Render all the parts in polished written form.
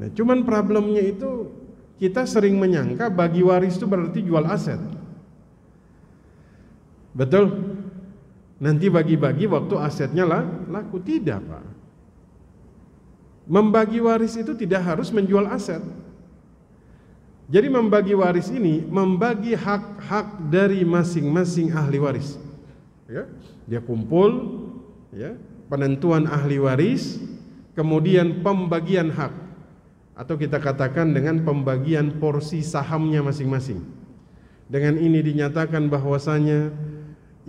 Nah, cuman problemnya itu kita sering menyangka bagi waris itu berarti jual aset. Betul? Nanti bagi-bagi waktu asetnya laku. Tidak, Pak. Membagi waris itu tidak harus menjual aset. Jadi membagi waris ini membagi hak-hak dari masing-masing ahli waris. Ya, dia kumpul, ya, penentuan ahli waris, kemudian pembagian hak. Atau kita katakan dengan pembagian porsi sahamnya masing-masing. Dengan ini dinyatakan bahwasanya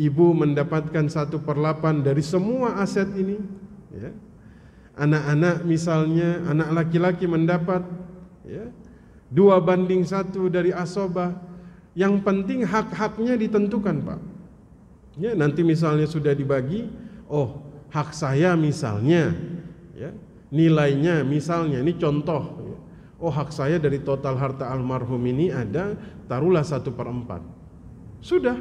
ibu mendapatkan 1/8 dari semua aset ini, ya. Anak-anak misalnya, anak laki-laki mendapat, ya, 2/1 dari asobah. Yang penting hak-haknya ditentukan, Pak. Ya, nanti misalnya sudah dibagi, oh hak saya misalnya, ya, nilainya misalnya, ini contoh, ya. Oh hak saya dari total harta almarhum ini ada, taruhlah 1/4. Sudah,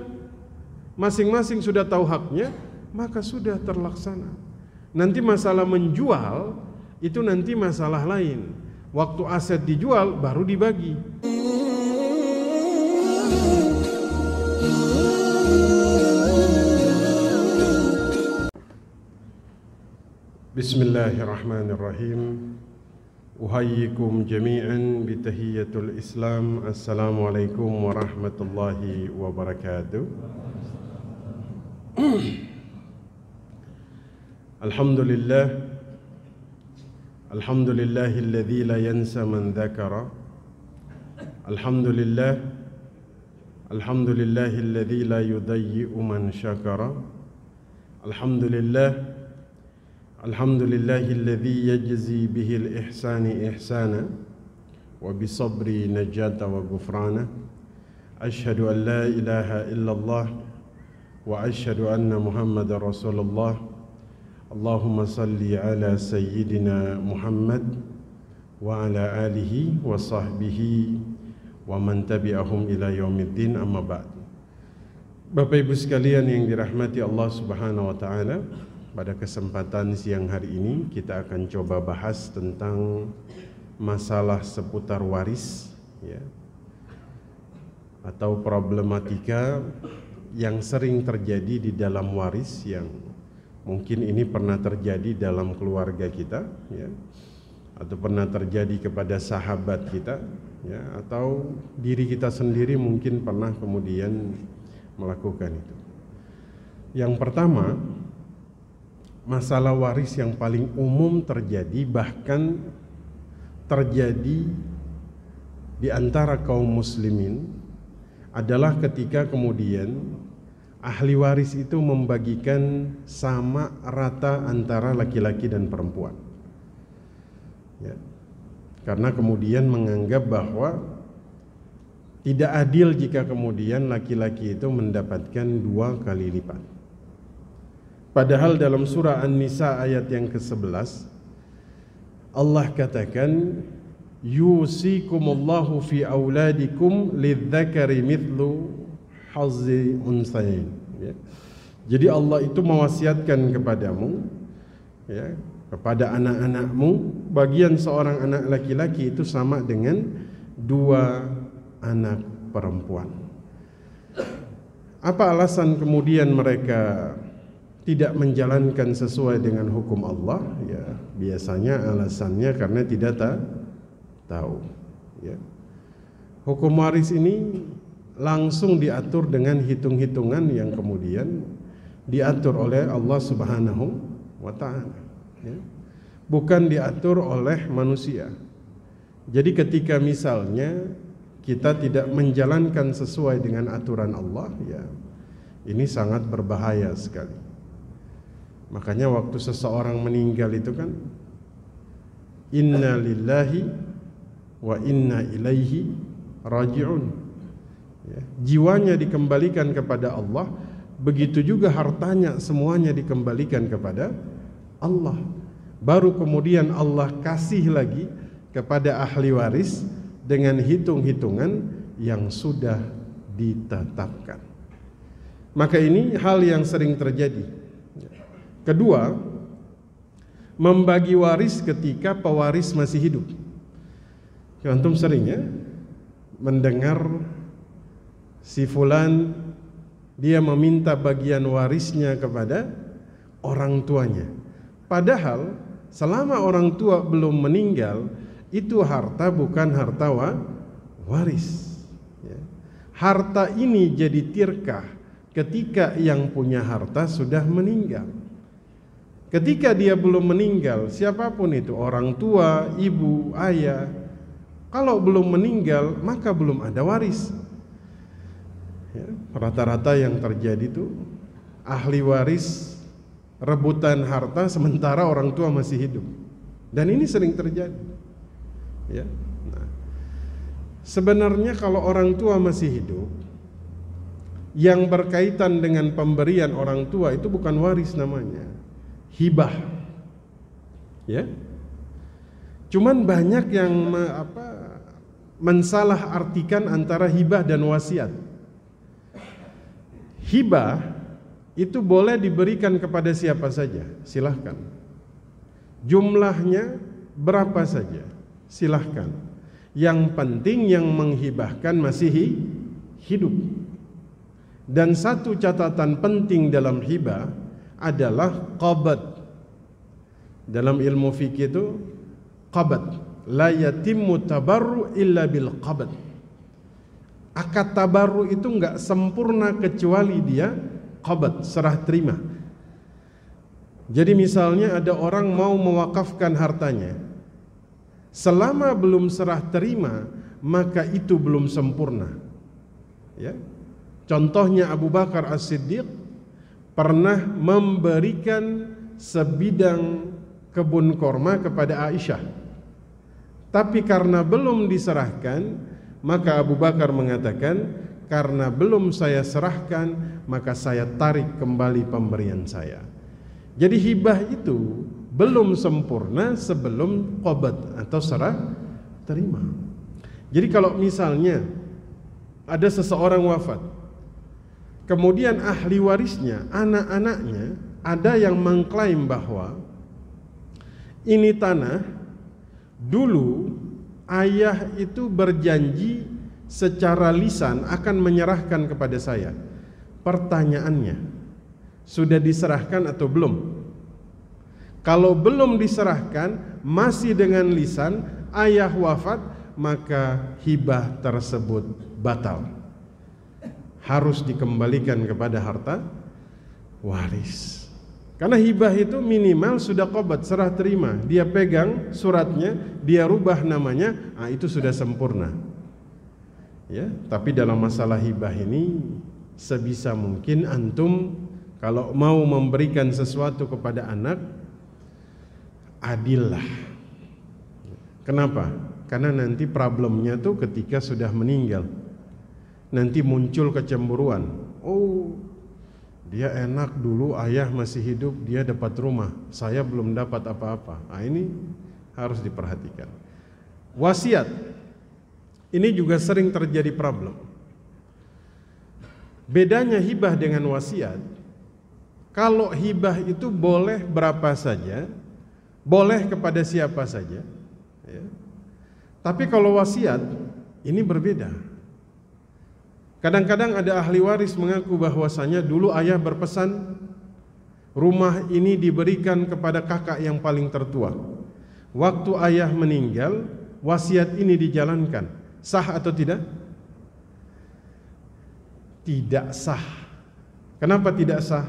masing-masing sudah tahu haknya, maka sudah terlaksana. Nanti masalah menjual itu nanti masalah lain. Waktu aset dijual baru dibagi. Bismillahirrahmanirrahim. Uhayyikum jami'an bitahiyyatul Islam. Assalamualaikum warahmatullahi wabarakatuh. Alhamdulillah. Alhamdulillahilladzi la yansa man dzakara. Alhamdulillah. Alhamdulillahilladzi la yudayyi'u man syakara. Alhamdulillah. Alhamdulillahilladzi yajzi bihil ihsani ihsana wa bisabri najata wa ghufrana. Asyhadu an la ilaha illallah wa asyhadu anna Muhammadar Rasulullah. Allahumma salli ala sayyidina Muhammad wa ala alihi wa sahbihi wa man tabi'ahum ila yaumiddin, amma ba'd. Bapak Ibu sekalian yang dirahmati Allah Subhanahu wa taala, pada kesempatan siang hari ini kita akan coba bahas tentang masalah seputar waris, ya, atau problematika yang sering terjadi di dalam waris, yang mungkin ini pernah terjadi dalam keluarga kita, ya, atau pernah terjadi kepada sahabat kita, ya, atau diri kita sendiri mungkin pernah kemudian melakukan itu. Yang pertama, masalah waris yang paling umum terjadi, bahkan terjadi di antara kaum muslimin, adalah ketika kemudian ahli waris itu membagikan sama rata antara laki-laki dan perempuan, ya. Karena kemudian menganggap bahwa tidak adil jika kemudian laki-laki itu mendapatkan 2 kali lipat. Padahal dalam surah An-Nisa ayat yang ke-11 Allah katakan, yusikumullahu fi auladikum lidzakari mithlu hazzi unsayain, ya. Jadi Allah itu mewasiatkan kepadamu, ya, kepada anak-anakmu, bagian seorang anak laki-laki itu sama dengan 2 anak perempuan. Apa alasan kemudian mereka tidak menjalankan sesuai dengan hukum Allah? Ya, biasanya alasannya karena tidak tahu, ya. Hukum waris ini langsung diatur dengan hitung-hitungan yang kemudian diatur oleh Allah Subhanahu wa ta'ala, ya. Bukan diatur oleh manusia. Jadi ketika misalnya kita tidak menjalankan sesuai dengan aturan Allah, ya, ini sangat berbahaya sekali. Makanya waktu seseorang meninggal itu kan, inna lillahi wa inna ilaihi raji'un, ya, jiwanya dikembalikan kepada Allah, begitu juga hartanya semuanya dikembalikan kepada Allah. Baru kemudian Allah kasih lagi kepada ahli waris dengan hitung-hitungan yang sudah ditetapkan. Maka ini hal yang sering terjadi. Kedua, membagi waris ketika pewaris masih hidup. Antum sering ya mendengar si fulan dia meminta bagian warisnya kepada orang tuanya. Padahal selama orang tua belum meninggal, itu harta bukan harta waris. Ya. Harta ini jadi tirkah ketika yang punya harta sudah meninggal. Ketika dia belum meninggal, siapapun itu, orang tua, ibu, ayah, kalau belum meninggal maka belum ada waris. Ya, rata-rata yang terjadi itu ahli waris rebutan harta sementara orang tua masih hidup, dan ini sering terjadi. Ya, nah, sebenarnya kalau orang tua masih hidup, yang berkaitan dengan pemberian orang tua itu bukan waris namanya, hibah. Ya, cuman banyak yang mensalah artikan antara hibah dan wasiat. Hibah itu boleh diberikan kepada siapa saja, silahkan. Jumlahnya berapa saja, silahkan. Yang penting yang menghibahkan masih hidup. Dan satu catatan penting dalam hibah adalah qabad. Dalam ilmu fikih itu qabad, la yatimmu tabarru illa bil qabad. Akad tabarru itu enggak sempurna kecuali dia qabad, serah terima. Jadi misalnya ada orang mau mewakafkan hartanya, selama belum serah terima maka itu belum sempurna. Ya. Contohnya Abu Bakar As-Siddiq pernah memberikan sebidang kebun korma kepada Aisyah, tapi karena belum diserahkan, maka Abu Bakar mengatakan, karena belum saya serahkan maka saya tarik kembali pemberian saya. Jadi hibah itu belum sempurna sebelum qabad atau serah terima. Jadi kalau misalnya ada seseorang wafat, kemudian ahli warisnya, anak-anaknya, ada yang mengklaim bahwa ini tanah dulu ayah itu berjanji secara lisan akan menyerahkan kepada saya. Pertanyaannya, sudah diserahkan atau belum? Kalau belum diserahkan, masih dengan lisan, ayah wafat, maka hibah tersebut batal. Harus dikembalikan kepada harta waris. Karena hibah itu minimal sudah qabad, serah terima. Dia pegang suratnya, dia rubah namanya, itu sudah sempurna. Ya, tapi dalam masalah hibah ini sebisa mungkin antum kalau mau memberikan sesuatu kepada anak, adillah. Kenapa? Karena nanti problemnya tuh ketika sudah meninggal. Nanti muncul kecemburuan. Oh, dia enak dulu ayah masih hidup, dia dapat rumah, saya belum dapat apa-apa. Ini harus diperhatikan. Wasiat ini juga sering terjadi problem. Bedanya hibah dengan wasiat, kalau hibah itu boleh berapa saja, boleh kepada siapa saja, ya. Tapi kalau wasiat ini berbeda. Kadang-kadang ada ahli waris mengaku bahwasanya dulu ayah berpesan rumah ini diberikan kepada kakak yang paling tertua. Waktu ayah meninggal, wasiat ini dijalankan. Sah atau tidak? Tidak sah. Kenapa tidak sah?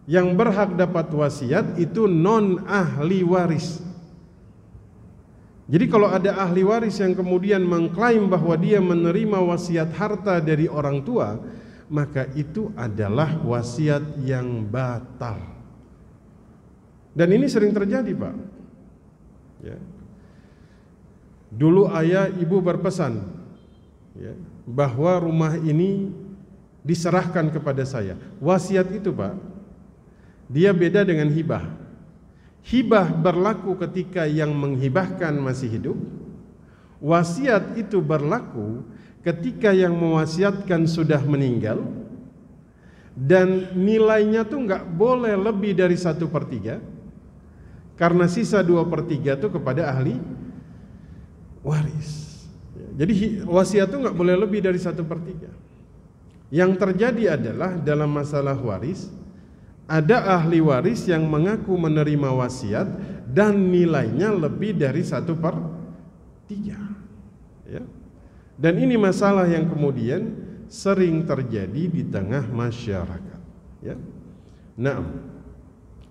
Yang berhak dapat wasiat itu non ahli waris. Jadi kalau ada ahli waris yang kemudian mengklaim bahwa dia menerima wasiat harta dari orang tua, maka itu adalah wasiat yang batal. Dan ini sering terjadi, Pak. Ya. Dulu ayah ibu berpesan, ya, bahwa rumah ini diserahkan kepada saya. Wasiat itu, Pak, dia beda dengan hibah. Hibah berlaku ketika yang menghibahkan masih hidup. Wasiat itu berlaku ketika yang mewasiatkan sudah meninggal, dan nilainya tuh nggak boleh lebih dari 1/3, karena sisa 2/3 itu kepada ahli waris. Jadi wasiat itu nggak boleh lebih dari 1/3. Yang terjadi adalah dalam masalah waris, ada ahli waris yang mengaku menerima wasiat dan nilainya lebih dari 1/3. Ya. Dan ini masalah yang kemudian sering terjadi di tengah masyarakat. Ya. Nah,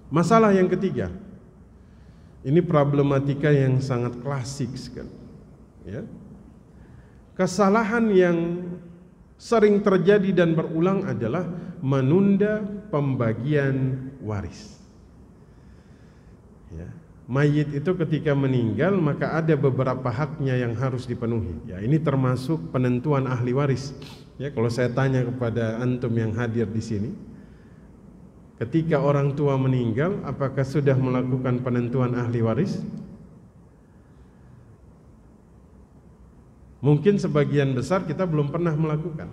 masalah yang ketiga, ini problematika yang sangat klasik sekali. Ya. Kesalahan yang sering terjadi dan berulang adalah menunda pembagian waris. Ya. Mayit itu ketika meninggal maka ada beberapa haknya yang harus dipenuhi. Ya, ini termasuk penentuan ahli waris. Ya, kalau saya tanya kepada antum yang hadir di sini, ketika orang tua meninggal, apakah sudah melakukan penentuan ahli waris? Mungkin sebagian besar kita belum pernah melakukan.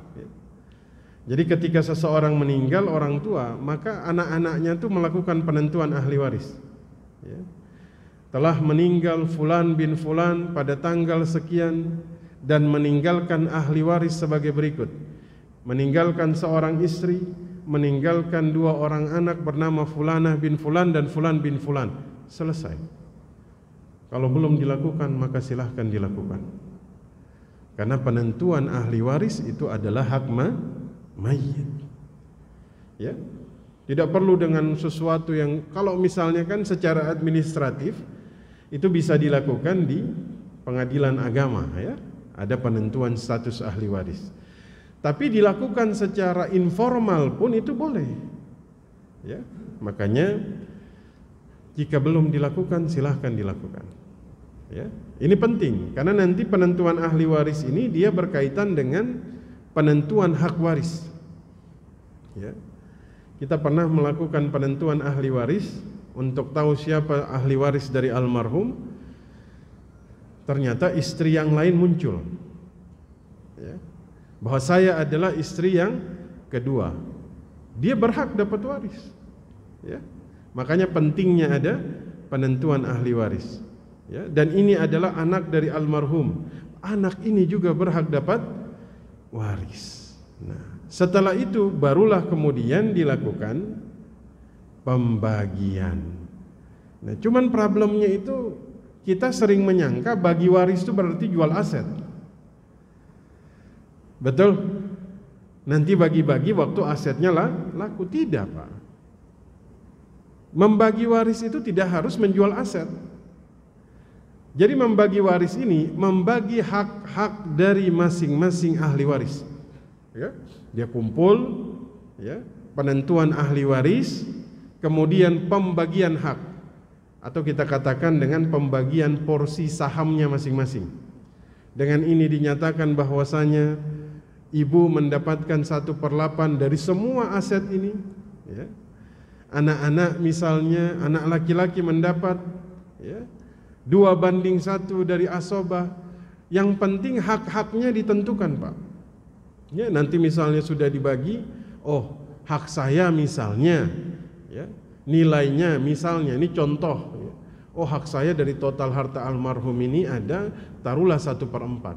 Jadi ketika seseorang meninggal orang tua, maka anak-anaknya itu melakukan penentuan ahli waris. Ya. Telah meninggal Fulan bin Fulan pada tanggal sekian dan meninggalkan ahli waris sebagai berikut. Meninggalkan seorang istri, meninggalkan 2 orang anak bernama Fulanah bin Fulan dan Fulan bin Fulan. Selesai. Kalau belum dilakukan maka silahkan dilakukan. Karena penentuan ahli waris itu adalah hak mayit. Ya. Tidak perlu dengan sesuatu yang, kalau misalnya kan secara administratif itu bisa dilakukan di pengadilan agama, ya. Ada penentuan status ahli waris. Tapi dilakukan secara informal pun itu boleh. Ya. Makanya jika belum dilakukan silahkan dilakukan. Ya, ini penting karena nanti penentuan ahli waris ini dia berkaitan dengan penentuan hak waris. Ya, kita pernah melakukan penentuan ahli waris untuk tahu siapa ahli waris dari almarhum. Ternyata istri yang lain muncul. Ya, bahwa saya adalah istri yang kedua. Dia berhak dapat waris. Ya, makanya pentingnya ada penentuan ahli waris. Ya, dan ini adalah anak dari almarhum. Anak ini juga berhak dapat waris. Nah, setelah itu barulah kemudian dilakukan pembagian. Nah, cuman problemnya itu kita sering menyangka bagi waris itu berarti jual aset. Betul? Nanti bagi-bagi waktu asetnya laku. Tidak, Pak. Membagi waris itu tidak harus menjual aset. Jadi membagi waris ini membagi hak-hak dari masing-masing ahli waris. Ya, dia kumpul, ya, penentuan ahli waris, kemudian pembagian hak, atau kita katakan dengan pembagian porsi sahamnya masing-masing. Dengan ini dinyatakan bahwasanya ibu mendapatkan 1/8 dari semua aset ini. Ya. Anak-anak misalnya, anak laki-laki mendapat, ya, 2/1 dari asobah. Yang penting hak-haknya ditentukan, Pak. Ya, nanti misalnya sudah dibagi, oh hak saya misalnya, ya, nilainya misalnya, ini contoh, ya, oh hak saya dari total harta almarhum ini ada, taruhlah 1/4.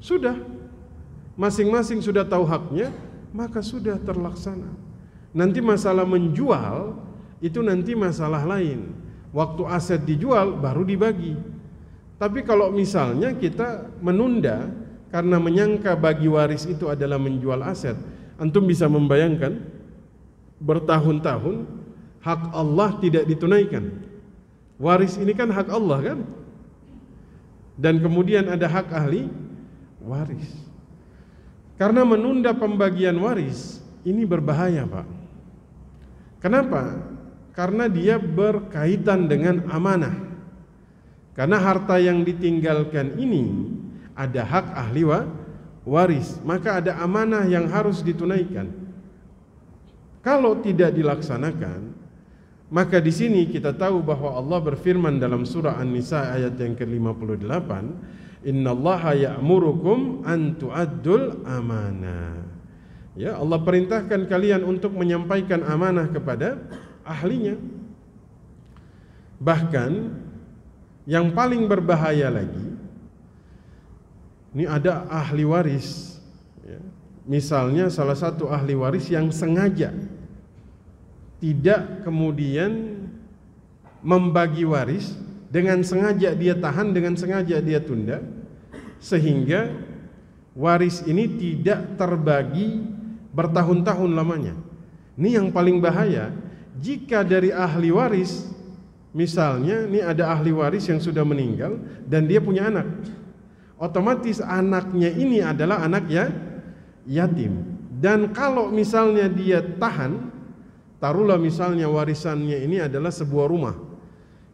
Sudah, masing-masing sudah tahu haknya, maka sudah terlaksana. Nanti masalah menjual itu nanti masalah lain. Waktu aset dijual baru dibagi. Tapi kalau misalnya kita menunda karena menyangka bagi waris itu adalah menjual aset, antum bisa membayangkan bertahun-tahun hak Allah tidak ditunaikan. Waris ini kan hak Allah kan? Dan kemudian ada hak ahli waris. Karena menunda pembagian waris ini berbahaya, Pak. Kenapa? Karena dia berkaitan dengan amanah. Karena harta yang ditinggalkan ini ada hak ahli waris, maka ada amanah yang harus ditunaikan. Kalau tidak dilaksanakan, maka di sini kita tahu bahwa Allah berfirman dalam surah An-Nisa ayat yang ke-58, "Innallaha ya'murukum an tu'addul amanah." Ya, Allah perintahkan kalian untuk menyampaikan amanah kepada ahlinya. Bahkan yang paling berbahaya lagi, Ini ada ahli waris, ya. Misalnya salah satu ahli waris yang sengaja tidak kemudian membagi waris, dengan sengaja dia tahan, dengan sengaja dia tunda, sehingga waris ini tidak terbagi bertahun-tahun lamanya. Ini yang paling bahaya. Jika dari ahli waris, misalnya ini ada ahli waris yang sudah meninggal dan dia punya anak, otomatis anaknya ini adalah anak yatim. Dan kalau misalnya dia tahan, taruhlah misalnya warisannya ini adalah sebuah rumah,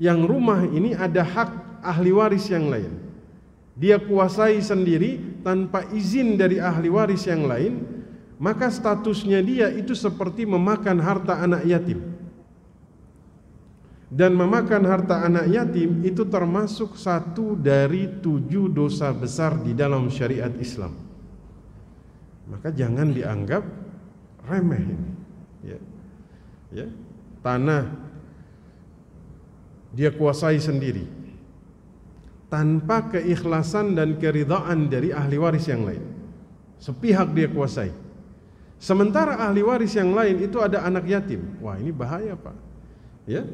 yang rumah ini ada hak ahli waris yang lain, dia kuasai sendiri tanpa izin dari ahli waris yang lain, maka statusnya dia itu seperti memakan harta anak yatim. Dan memakan harta anak yatim itu termasuk satu dari 7 dosa besar di dalam syariat Islam. Maka jangan dianggap remeh ini, ya. Tanah dia kuasai sendiri tanpa keikhlasan dan keridhaan dari ahli waris yang lain, sepihak dia kuasai. Sementara ahli waris yang lain itu ada anak yatim. Wah, ini bahaya, Pak. Ya,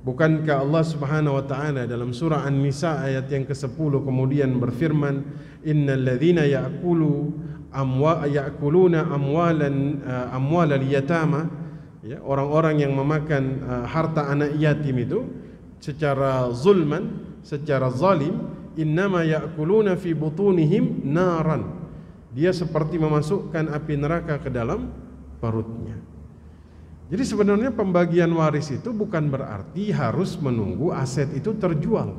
bukankah Allah Subhanahu wa taala dalam surah An-Nisa ayat yang ke-10 kemudian berfirman, innal ladzina ya'kuluna amwalal yatama, ya, orang-orang yang memakan harta anak yatim itu secara zulman, secara zalim, innama ya'kuluna fi butunihim naran, dia seperti memasukkan api neraka ke dalam perutnya. Jadi sebenarnya pembagian waris itu bukan berarti harus menunggu aset itu terjual.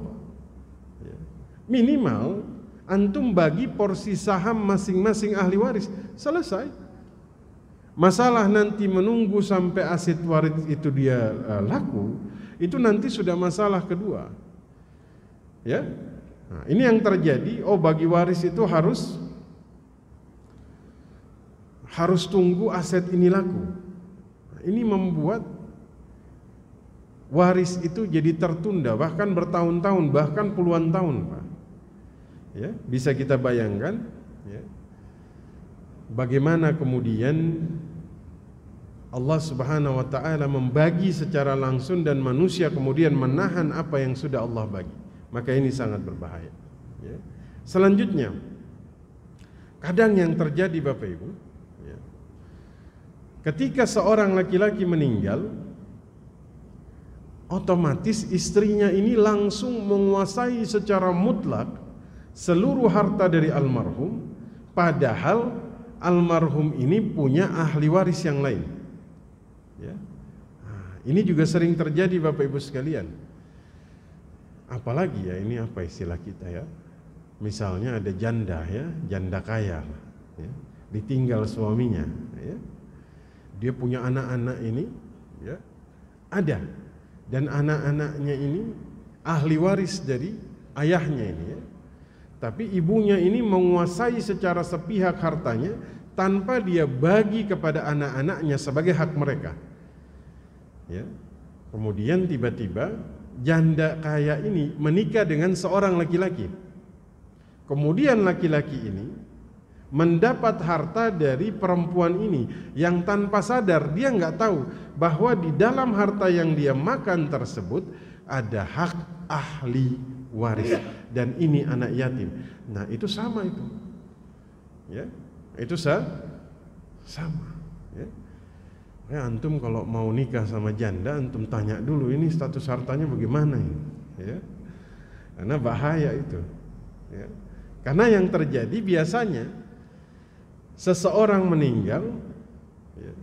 Minimal antum bagi porsi saham masing-masing ahli waris, selesai. Masalah nanti menunggu sampai aset waris itu dia laku, itu nanti sudah masalah kedua. Ya. Nah, ini yang terjadi. Oh, bagi waris itu harus tunggu aset ini laku. Nah, ini membuat waris itu jadi tertunda, bahkan bertahun-tahun, bahkan puluhan tahun, Pak. Ya, bisa kita bayangkan, ya, bagaimana kemudian Allah Subhanahu wa ta'ala membagi secara langsung dan manusia kemudian menahan apa yang sudah Allah bagi. Maka ini sangat berbahaya, ya. Selanjutnya, kadang yang terjadi Bapak Ibu, ya, ketika seorang laki-laki meninggal, otomatis istrinya ini langsung menguasai secara mutlak seluruh harta dari almarhum, padahal almarhum ini punya ahli waris yang lain. Ya. Nah, ini juga sering terjadi Bapak Ibu sekalian. Apalagi ya, ini apa istilah kita ya? Misalnya ada janda, ya, janda kaya, ya, ditinggal suaminya, ya. Dia punya anak-anak ini, ya, ada, dan anak-anaknya ini ahli waris dari ayahnya ini, ya. Tapi ibunya ini menguasai secara sepihak hartanya tanpa dia bagi kepada anak-anaknya sebagai hak mereka. Ya. Kemudian tiba-tiba janda kaya ini menikah dengan seorang laki-laki. Kemudian laki-laki ini mendapat harta dari perempuan ini yang tanpa sadar dia nggak tahu bahwa di dalam harta yang dia makan tersebut ada hak ahli waris, dan ini anak yatim. Nah, itu sama itu. Ya, itu sama, ya. Ya, antum kalau mau nikah sama janda, antum tanya dulu ini status hartanya bagaimana ini, ya. Karena bahaya itu, ya. Karena yang terjadi biasanya seseorang meninggal, ya,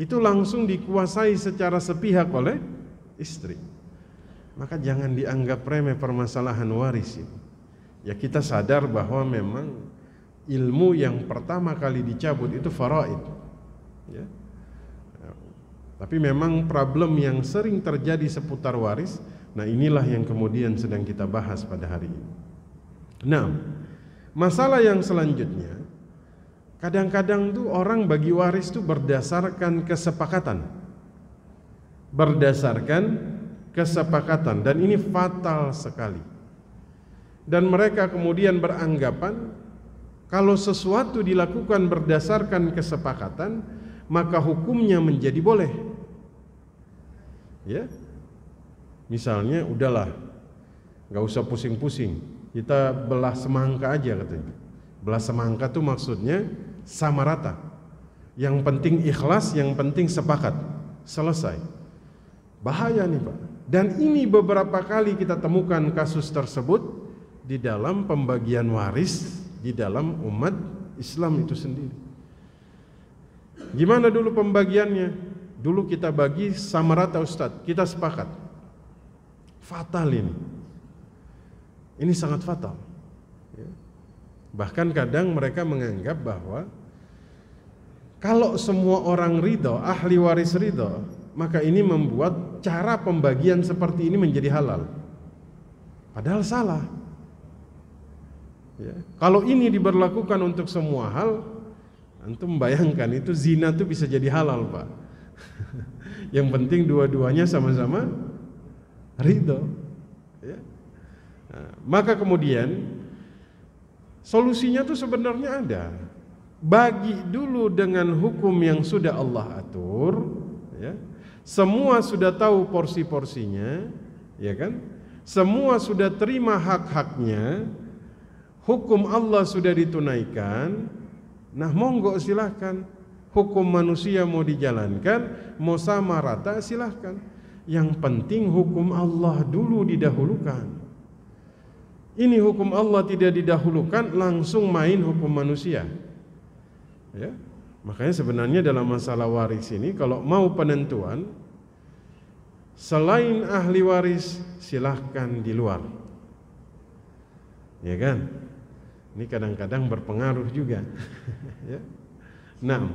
itu langsung dikuasai secara sepihak oleh istri. Maka jangan dianggap remeh permasalahan waris ini. Ya, kita sadar bahwa memang ilmu yang pertama kali dicabut itu faraid, ya. Tapi memang problem yang sering terjadi seputar waris, nah inilah yang kemudian sedang kita bahas pada hari ini. Nah, masalah yang selanjutnya, kadang-kadang tuh orang bagi waris tuh berdasarkan kesepakatan. Dan ini fatal sekali. Dan mereka kemudian beranggapan Kalau sesuatu dilakukan berdasarkan kesepakatan, maka hukumnya menjadi boleh. Ya, misalnya udahlah, nggak usah pusing-pusing, kita belah semangka aja katanya. Belah semangka tuh maksudnya sama rata. Yang penting ikhlas, yang penting sepakat, selesai. Bahaya nih Pak. Dan ini beberapa kali kita temukan kasus tersebut di dalam pembagian waris di dalam umat Islam itu sendiri. Gimana dulu pembagiannya? Dulu kita bagi sama rata Ustadz, kita sepakat. Fatal ini. Ini sangat fatal. Bahkan kadang mereka menganggap bahwa kalau semua orang ridho, ahli waris ridho, maka ini membuat cara pembagian seperti ini menjadi halal. Padahal salah. Ya. Kalau ini diberlakukan untuk semua hal, antum bayangkan itu zina itu bisa jadi halal Pak. Yang penting dua-duanya sama-sama ridho. Ya. Nah, maka kemudian solusinya tuh sebenarnya ada. Bagi dulu dengan hukum yang sudah Allah atur, ya. Semua sudah tahu porsi-porsinya, ya kan? Semua sudah terima hak-haknya. Hukum Allah sudah ditunaikan. Nah monggo silahkan. Hukum manusia mau dijalankan, mau sama rata silahkan. Yang penting hukum Allah dulu didahulukan. Ini hukum Allah tidak didahulukan, langsung main hukum manusia. Ya, makanya sebenarnya dalam masalah waris ini, kalau mau penentuan, selain ahli waris silahkan di luar. Ya kan? Ini kadang-kadang berpengaruh juga. Ya. Nah,